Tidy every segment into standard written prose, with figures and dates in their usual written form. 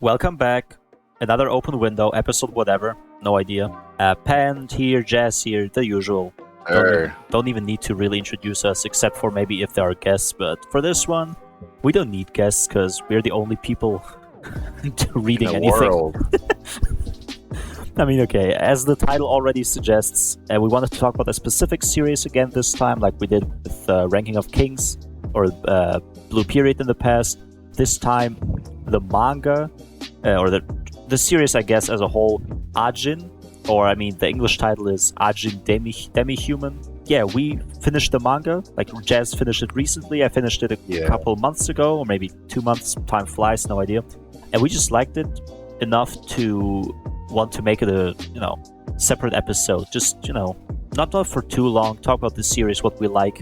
Welcome back. Another open window, episode whatever, no idea. Pen here, Jazz here, the usual. Don't even need to really introduce us, except for maybe if there are guests, but for this one, we don't need guests because we're the only people reading anything. World. I mean, okay, as the title already suggests, we wanted to talk about a specific series again this time, like we did with Ranking of Kings or Blue Period in the past. This time, the manga, or the series, I guess, as a whole, Ajin, or I mean, the English title is Ajin Demi-Human. Yeah, we finished the manga, like Jazz finished it recently. I finished it a couple months ago, or maybe 2 months. Time flies, no idea. And we just liked it enough to want to make it a, separate episode. Just, not for too long, talk about the series, what we like,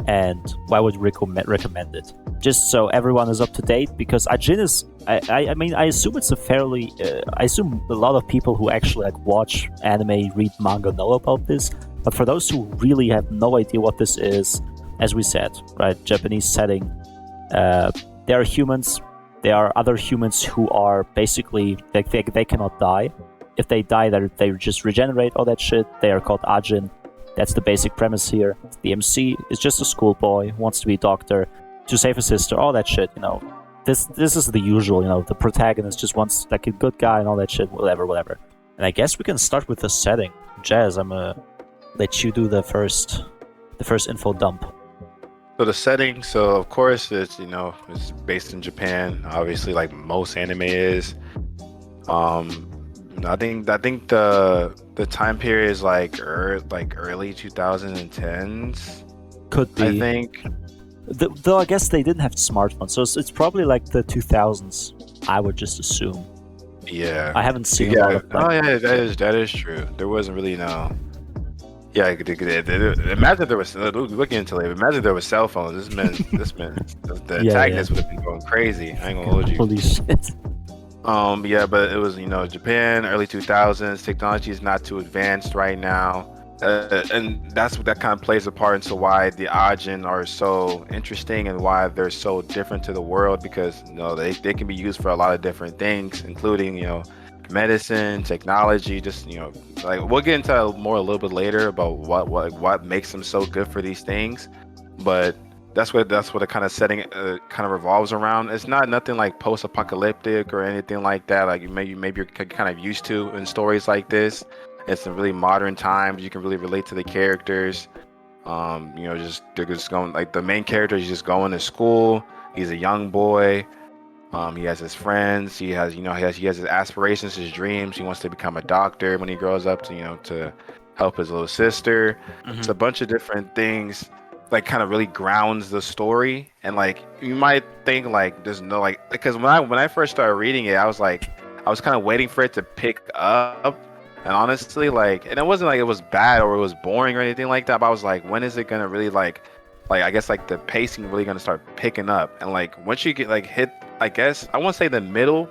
and why would we recommend it. Just so everyone is up to date, because Ajin is, I assume it's a fairly, I assume a lot of people who actually watch anime, read manga know about this, but for those who really have no idea what this is, as we said, right, Japanese setting, there are humans, there are other humans who are basically, they cannot die. If they die, they just regenerate, all that shit. They are called Ajin. That's the basic premise here. The MC is just a schoolboy, wants to be a doctor, to save his sister, all that shit, This is the usual, the protagonist just wants a good guy and all that shit, whatever. And I guess we can start with the setting. Jazz, I'm gonna let you do the first info dump. So the setting, of course it's it's based in Japan, obviously, like most anime is. I think the time period is like early 2010s. Could be. I think. Though I guess they didn't have smartphones, so it's probably like the 2000s. I would just assume. Yeah. I haven't seen a lot of them. Oh yeah, that is true. There wasn't really no. Yeah, imagine there was. We'll get into it later. Imagine there was cell phones. The antagonist would have been going crazy. I ain't gonna hold you. Holy shit. Yeah, but it was Japan, early 2000s. Technology is not too advanced right now, and that kind of plays a part into why the Ajin are so interesting and why they're so different to the world, because they can be used for a lot of different things, including medicine, technology. Just we'll get into a little bit later about what makes them so good for these things, but. That's what the kind of setting kind of revolves around. It's not nothing like post-apocalyptic or anything like that. Like maybe you're kind of used to in stories like this. It's in really modern times. You can really relate to the characters. They're just going, like, the main character is just going to school. He's a young boy. He has his friends. He has his aspirations, his dreams. He wants to become a doctor when he grows up to help his little sister. Mm-hmm. It's a bunch of different things. Like, kind of really grounds the story, and like you might think like there's no because when I first started reading it, I was kind of waiting for it to pick up, and honestly, and it wasn't like it was bad or it was boring or anything like that, but I was like, when is it gonna really I guess the pacing really gonna start picking up, and once you get hit, I guess I won't say the middle,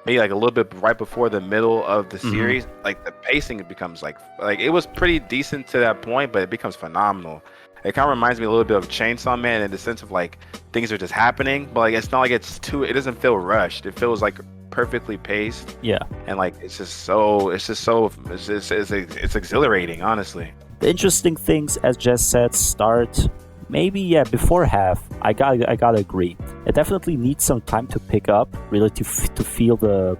maybe a little bit right before the middle of the series, the pacing becomes it was pretty decent to that point, but it becomes phenomenal. It kind of reminds me a little bit of Chainsaw Man in the sense of things are just happening, but it's not it doesn't feel rushed. It feels perfectly paced. Yeah. And it's exhilarating, honestly. The interesting things, as Jess said, start maybe before half. I gotta agree. It definitely needs some time to pick up, really to feel the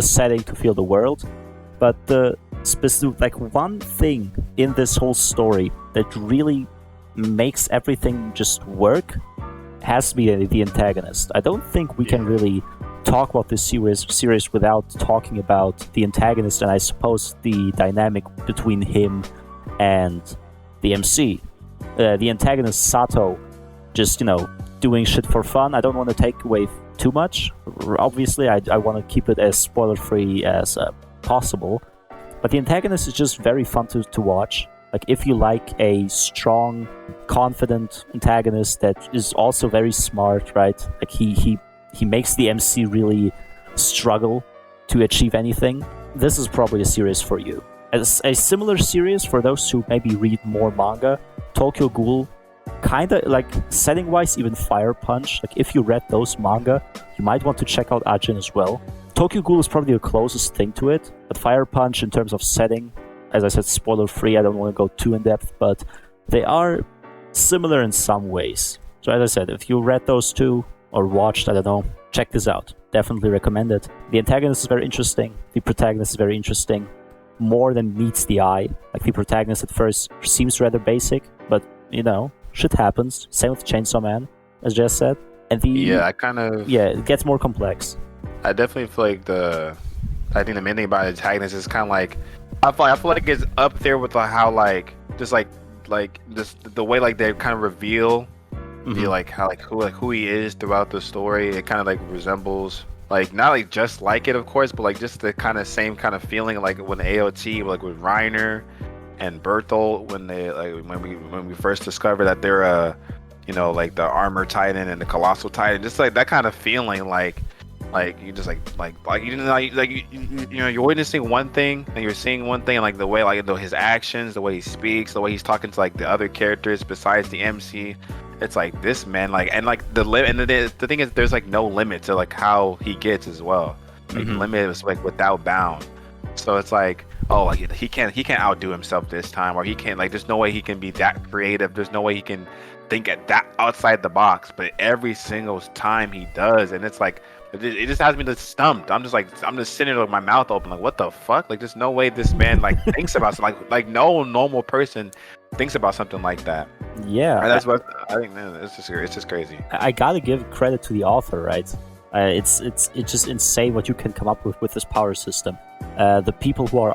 setting, to feel the world. But the specific one thing in this whole story that really makes everything just work has to be the antagonist. I don't think we can really talk about this series without talking about the antagonist, and I suppose the dynamic between him and the MC. The antagonist Sato, just doing shit for fun. I don't want to take away too much. Obviously, I want to keep it as spoiler-free as possible. But the antagonist is just very fun to watch. If you like a strong, confident antagonist that is also very smart, right? He makes the MC really struggle to achieve anything. This is probably a series for you. As a similar series for those who maybe read more manga, Tokyo Ghoul, kind of setting-wise, even Fire Punch. If you read those manga, you might want to check out Ajin as well. Tokyo Ghoul is probably the closest thing to it, but Fire Punch, in terms of setting, as I said, spoiler free, I don't want to go too in depth, but they are similar in some ways. So as I said, if you read those two or watched, I don't know, check this out. Definitely recommend it. The antagonist is very interesting. The protagonist is very interesting. More than meets the eye. Like, the protagonist at first seems rather basic, but, shit happens. Same with Chainsaw Man, as Jess said. And it gets more complex. I definitely feel like I think the main thing about the antagonist is kind of like, I feel like it's up there with how just the way like they kind of reveal who he is throughout the story. It kind of like resembles, like, not like just like it, of course, but like just the kind of same kind of feeling like when AOT, like with Reiner and Bertolt, when we first discovered that they're like the Armor Titan and the Colossal Titan, just like that kind of feeling, like you just you're witnessing one thing and you're seeing one thing, and like the way, like, his actions, the way he speaks, the way he's talking to like the other characters besides the MC. It's like, this man, like, and like the thing is, there's like no limit to like how he gets as well. Like, the limit is like without bound. So it's like, oh, like he can't outdo himself this time, or he can't, like, there's no way he can be that creative. There's no way he can think at that outside the box. But every single time he does, and it's like, it just has me just stumped. I'm just sitting there with my mouth open, like, what the fuck? Like, there's no way this man like thinks about something like no normal person thinks about something like that. Yeah, and that's what I think. Man, it's just crazy. I gotta give credit to the author, right? It's just insane what you can come up with this power system. The people who are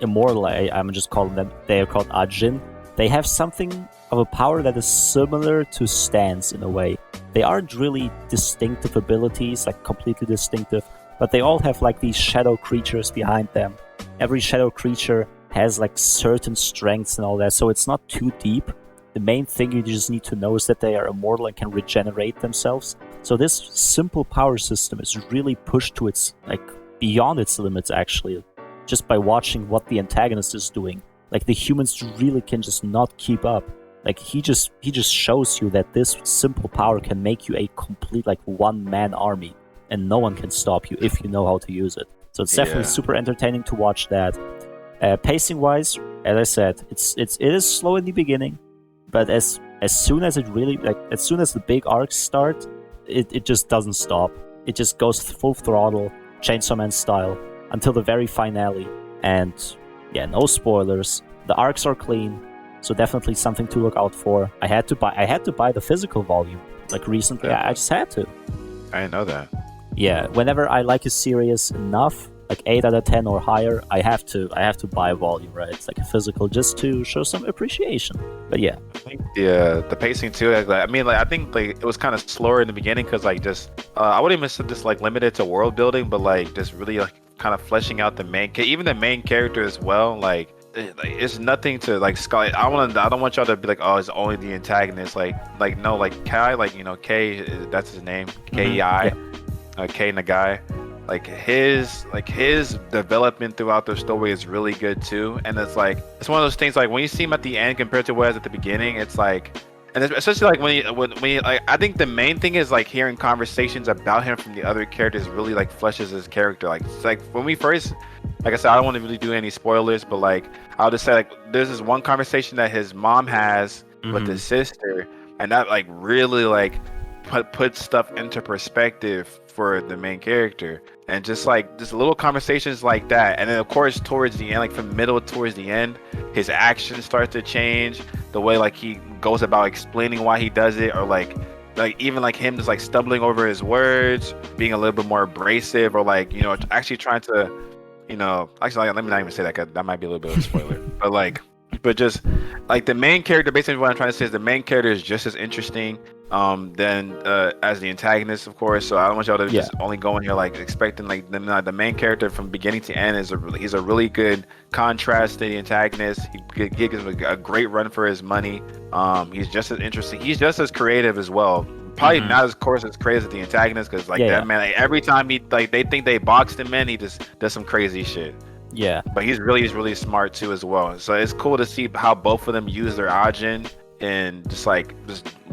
immortal, I'm just calling them. They are called Ajin. They have something of a power that is similar to Stan's in a way. They aren't really distinctive abilities, like completely distinctive, but they all have like these shadow creatures behind them. Every shadow creature has like certain strengths and all that, so it's not too deep. The main thing you just need to know is that they are immortal and can regenerate themselves. So this simple power system is really pushed to its, like, beyond its limits, actually, just by watching what the antagonist is doing. Like, the humans really can just not keep up. Like, he just shows you that this simple power can make you a complete, like, one-man army, and no one can stop you if you know how to use it. So it's definitely super entertaining to watch that. Pacing-wise, as I said, it is slow in the beginning, but as soon as as soon as the big arcs start, it just doesn't stop. It just goes full throttle, Chainsaw Man style, until the very finale. And yeah, no spoilers. The arcs are clean, so definitely something to look out for. I had to buy the physical volume, like, recently. I just had to. I didn't know that. Yeah, whenever I like a series enough, like 8 out of 10 or higher, I have to buy a volume, right? It's like a physical, just to show some appreciation. But yeah, I think the pacing too. I mean, like, I think like it was kind of slower in the beginning because like just I wouldn't even say just like limited to world building, but like just really like kind of fleshing out even the main character as well. Like it's nothing to like Sky. I don't want y'all to be like, oh, it's only the antagonist. Like no, like Kai, like, K, that's his name, Kei, K Nagai. Like his development throughout the story is really good too, and it's one of those things, like when you see him at the end compared to what it was at the beginning, it's like, and especially like when he like, I think the main thing is like hearing conversations about him from the other characters really like fleshes his character. Like it's like when we first, like I said, I don't want to really do any spoilers, but like I'll just say like there's this one conversation that his mom has with his sister, and that like really like put stuff into perspective for the main character. And just little conversations like that, and then of course towards the end, like from middle towards the end, his actions start to change. The way like he goes about explaining why he does it, or like even like him just like stumbling over his words, being a little bit more abrasive, or like actually trying to, actually let me not even say that, 'cause that might be a little bit of a spoiler. but just like the main character, basically what I'm trying to say is the main character is just as interesting than as the antagonist, of course. So I don't want y'all to just only go in here like expecting like the main character from beginning to end he's a really good contrast to the antagonist. He gives him a great run for his money. He's just as interesting. He's just as creative as well. Probably not as crazy as the antagonist, because man, like, every time he like they think they boxed him in, he just does some crazy shit. Yeah, but he's really smart too as well. So it's cool to see how both of them use their Ajin and just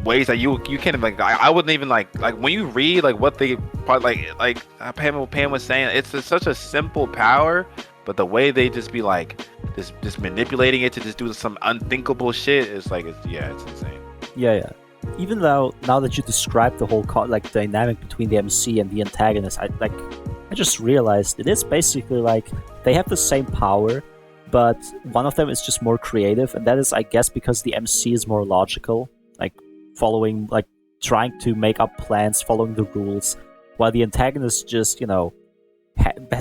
ways that you can't like. I wouldn't even like when you read like what they Pam was saying. It's just such a simple power, but the way they just be like just manipulating it to just do some unthinkable shit is like it's insane. Yeah. Even though now that you described the whole dynamic between the MC and the antagonist, I just realized it is basically like they have the same power, but one of them is just more creative, and that is, I guess, because the MC is more logical, like trying to make up plans, following the rules, while the antagonist just,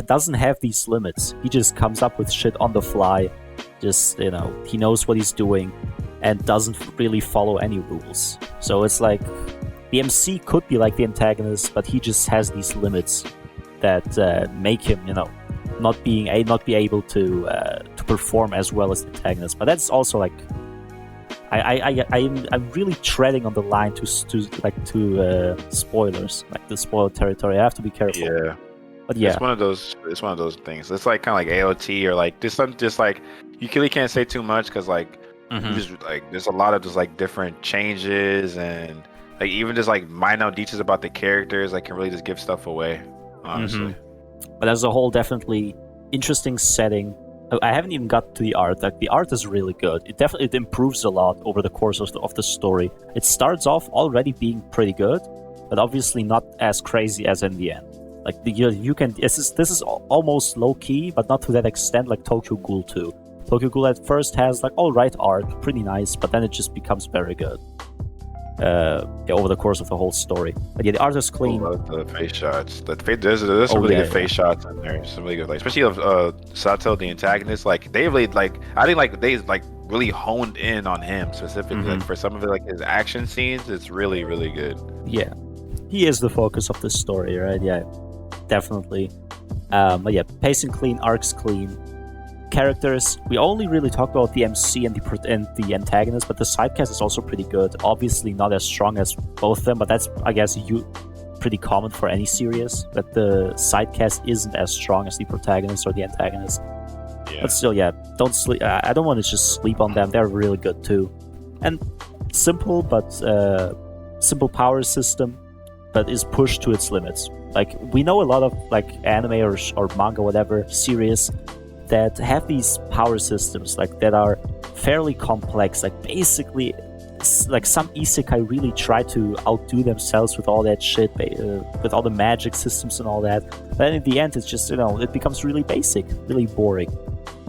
doesn't have these limits. He just comes up with shit on the fly, just, he knows what he's doing, and doesn't really follow any rules. So it's like, the MC could be like the antagonist, but he just has these limits that make him, not be able to perform as well as the antagonist. But that's also like, I'm really treading on the line to spoilers, like the spoiler territory. I have to be careful. Yeah, but yeah, it's one of those things. It's like kind of like AOT or like just like you really can't say too much because like just like there's a lot of just like different changes and like even just like minor details about the characters like can really just give stuff away. Honestly. But as a whole, definitely interesting setting. I haven't even got to the art. Like the art is really good. It improves a lot over the course of the story. It starts off already being pretty good, but obviously not as crazy as in the end. Like you can this is almost low key, but not to that extent like Tokyo Ghoul 2. Tokyo Ghoul at first has like alright art, pretty nice, but then it just becomes very good. Over the course of the whole story. But yeah, the art is clean. I love the face shots. There's some really good face shots in there. Some really good, like especially of Sato, the antagonist. Like they really I think like they like really honed in on him specifically. Like for some of it, like his action scenes, it's really really good. Yeah, he is the focus of the story, right? Yeah, definitely. But yeah, pacing clean, arcs clean. Characters, we only really talked about the MC and the antagonist, but the sidecast is also pretty good. Obviously not as strong as both of them, but that's, I guess, pretty common for any series, that the sidecast isn't as strong as the protagonist or the antagonist. Yeah. But still, yeah, don't sleep. I don't want to just sleep on them. They're really good too. And simple power system, but is pushed to its limits. Like, we know a lot of like anime or manga, whatever, series that have these power systems like that are fairly complex. Like basically, like some isekai really try to outdo themselves with all that shit, with all the magic systems and all that. But in the end, it's just it becomes really basic, really boring.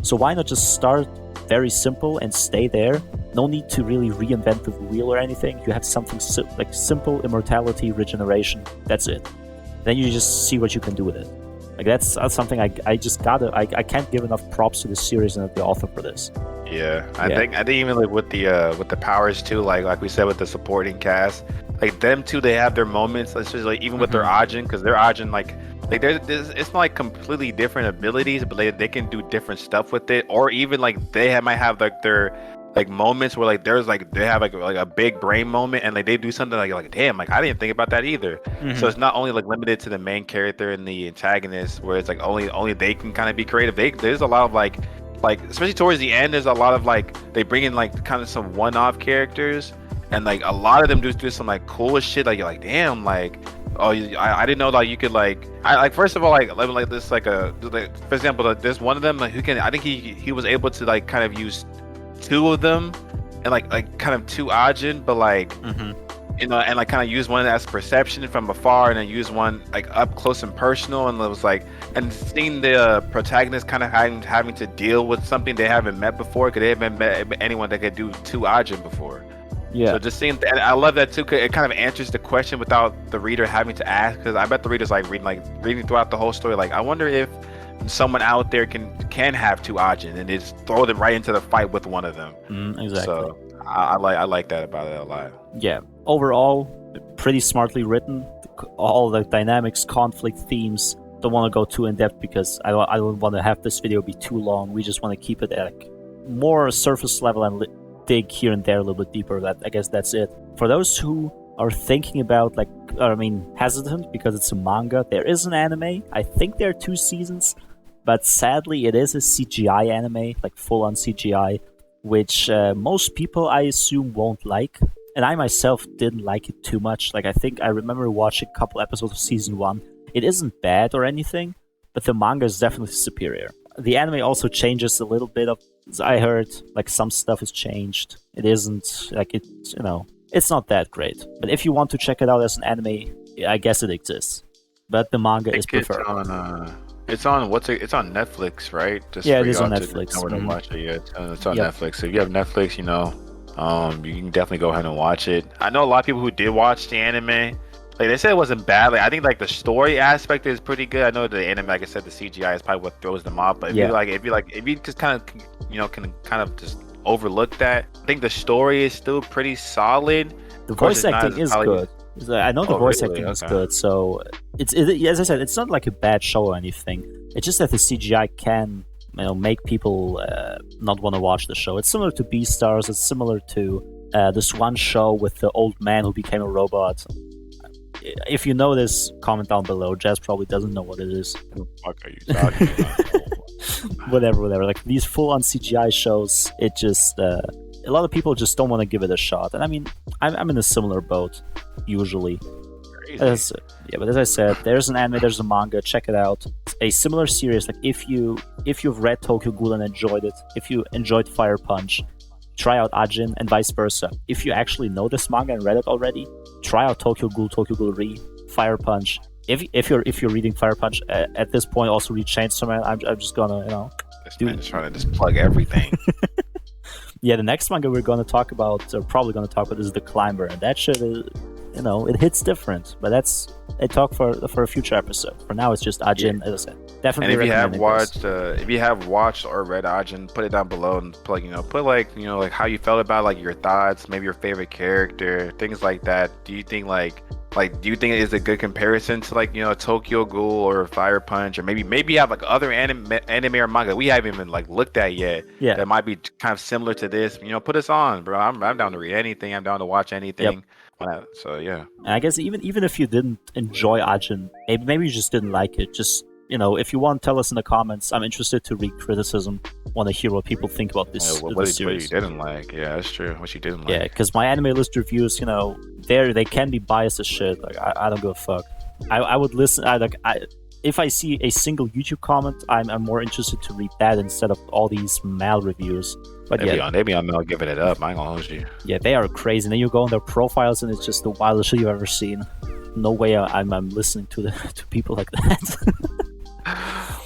So why not just start very simple and stay there? No need to really reinvent the wheel or anything. You have something like simple immortality, regeneration. That's it. Then you just see what you can do with it. Like that's something I can't give enough props to the series and the author for this. Yeah, I think even like with the powers too, like we said with the supporting cast, like them too, they have their moments. Especially like even with their Ajin, because their Ajin like it's not like completely different abilities, but they can do different stuff with it, or even like might have like their like moments where like there's like they have like a big brain moment and like they do something like damn, like I didn't think about that either. So it's not only like limited to the main character and the antagonist where it's like only they can kind of be creative. There's a lot of like especially towards the end, there's a lot of like they bring in like kind of some one-off characters and like a lot of them just do some like cool shit. Like you're like damn, like I didn't know that you could like first of all like this like for example there's one of them like who can I think he was able to like kind of use two of them and like kind of two Ajin, but like and like kind of use one as perception from afar and then use one like up close and personal, and it was like and seeing the protagonist kind of having to deal with something they haven't met before because they haven't met anyone that could do two Ajin before. Yeah. So just seeing, and I love that too, cause it kind of answers the question without the reader having to ask. Because I bet the reader's like reading throughout the whole story. Like, I wonder if someone out there can have two Ajin and just throw them right into the fight with one of them. Exactly. So I like that about it a lot. Yeah. Overall, pretty smartly written. All the dynamics, conflict, themes. Don't want to go too in depth because I don't want to have this video be too long. We just want to keep it at more surface level and dig here and there a little bit deeper. I guess that's it. For those who are thinking about hesitant because it's a manga, there is an anime. I think there are 2 seasons, but sadly it is a CGI anime, like full on CGI. which most people I assume won't like. And I myself didn't like it too much. Like I think I remember watching a couple episodes of season 1. It isn't bad or anything, but the manga is definitely superior. The anime also changes a little bit of, I heard, like some stuff is changed. It isn't like it's not that great. But if you want to check it out as an anime, I guess it exists. But the manga is preferred. It's on It's on Netflix, right? Just Yeah, for it is y'all on to Netflix. know where to watch it. Yeah, it's on Yep. Netflix. So if you have Netflix, you can definitely go ahead and watch it. I know a lot of people who did watch the anime. Like they said, it wasn't bad. Like I think like the story aspect is pretty good. I know the anime, like I said, the CGI is probably what throws them off. But if you just kind of can kind of just overlook that, I think the story is still pretty solid. The voice acting is good. I know the voice acting is good, so as I said, it's not like a bad show or anything. It's just that the CGI can, make people not want to watch the show. It's similar to Beastars. It's similar to this one show with the old man who became a robot. If you know this, comment down below. Jazz probably doesn't know what it is. What the fuck are you talking about? whatever. Like these full-on CGI shows, it just a lot of people just don't want to give it a shot. And I mean, I'm in a similar boat usually. But as I said, there's an anime, there's a manga. Check it out. It's a similar series. Like if you've read Tokyo Ghoul and enjoyed it, if you enjoyed Fire Punch, try out Ajin, and vice versa. If you actually know this manga and read it already, try out Tokyo Ghoul Re, Fire Punch. If you're reading Fire Punch at this point, also read Chainsaw Man. I'm just gonna This man is trying to just plug everything. Yeah, the next manga we're gonna talk about, or probably gonna talk about, is The Climber, and that shit is, it hits different. But that's a talk for a future episode. For now, it's just Ajin, as I said. Definitely. And if you have watched or read Ajin, put it down below and put like how you felt about like your thoughts, maybe your favorite character, things like that. Do you think do you think it is a good comparison to like Tokyo Ghoul or Fire Punch, or maybe you have like other anime or manga we haven't even like looked at yet? Yeah. That might be kind of similar to this. Put us on, bro. I'm down to read anything. I'm down to watch anything. Yep. So yeah. And I guess even if you didn't enjoy Ajin, maybe you just didn't like it. Just if you want, tell us in the comments. I'm interested to read criticism. Want to hear what people think about this, what series. you didn't like? Yeah, that's true. What you didn't like? Yeah, because my anime list reviews, they can be biased as shit. Like I don't give a fuck. I would listen. If I see a single YouTube comment, I'm more interested to read that instead of all these mal reviews. But they be on Mel giving it up. I ain't gonna hold you. Yeah, they are crazy. And then you go on their profiles, and it's just the wildest shit you've ever seen. No way I'm listening to people like that.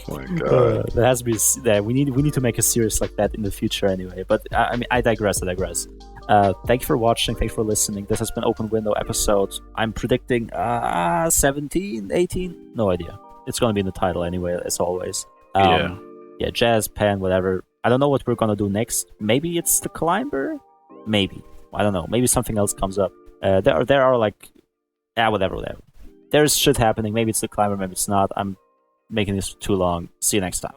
Oh my god. There has to be that. We need to make a series like that in the future anyway. But I digress. Thank you for watching. Thank you for listening. This has been Open Window episode. I'm predicting 17, 18. No idea. It's gonna be in the title anyway, as always. Yeah, Jazz, Pen, whatever. I don't know what we're gonna do next. Maybe it's The Climber. Maybe, I don't know. Maybe something else comes up. There are like, whatever. There's shit happening. Maybe it's The Climber. Maybe it's not. I'm making this too long. See you next time.